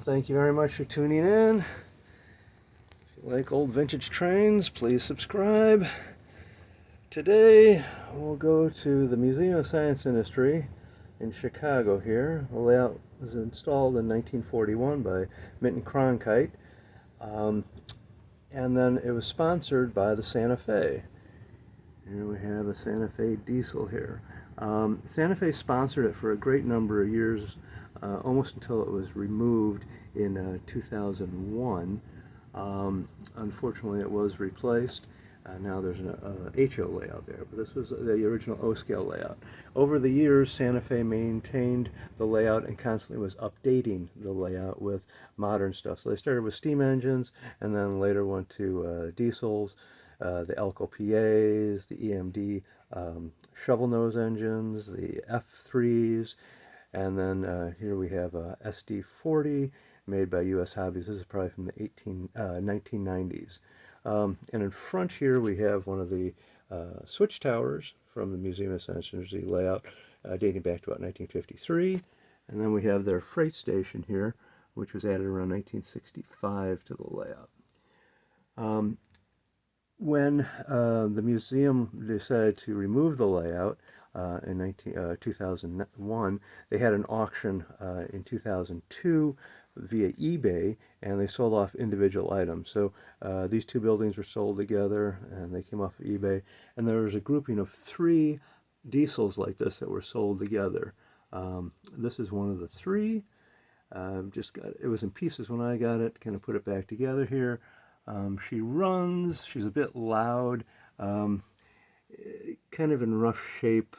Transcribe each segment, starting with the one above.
thank you very much for tuning in. If you like old vintage trains, please subscribe. Today we'll go to the Museum of Science Industry in Chicago here. The layout was installed in 1941 by Minton Cronkite, and then it was sponsored by the Santa Fe. Here we have a Santa Fe Diesel here. Santa Fe sponsored it for a great number of years, almost until it was removed in 2001. Unfortunately, it was replaced. Now there's an HO layout there, but this was the original O-scale layout. Over the years, Santa Fe maintained the layout and constantly was updating the layout with modern stuff. So they started with steam engines, and then later went to diesels, the Elco PAs, the EMD shovel nose engines, the F3s, and then here we have a SD40 made by US Hobbies. This is probably from the 1990s. And in front here we have one of the switch towers from the Museum of Science Industry layout dating back to about 1953. And then we have their freight station here, which was added around 1965 to the layout. When the museum decided to remove the layout in 2001, they had an auction in 2002 via eBay, and they sold off individual items. So these two buildings were sold together, and they came off of eBay. And there was a grouping of 3 diesels like this that were sold together. This is one of the 3. It was in pieces when I got it. Kind of put it back together here. She runs. She's a bit loud. Kind of in rough shape.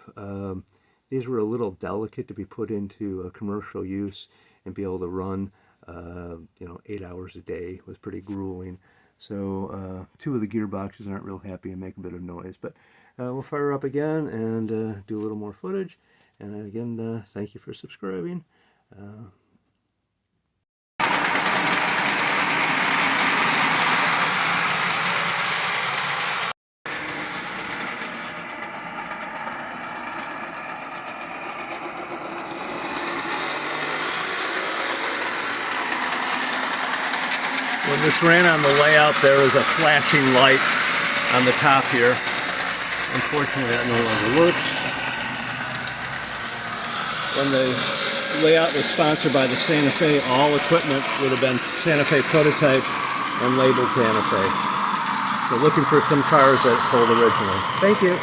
These were a little delicate to be put into commercial use and be able to run 8 hours a day. It was pretty grueling. So 2 of the gearboxes aren't real happy and make a bit of noise. But we'll fire up again and do a little more footage. And again, thank you for subscribing. When this ran on the layout, there was a flashing light on the top here. Unfortunately, that no longer works. When the layout was sponsored by the Santa Fe, all equipment would have been Santa Fe prototype and labeled Santa Fe. So looking for some cars that hold originally. Thank you.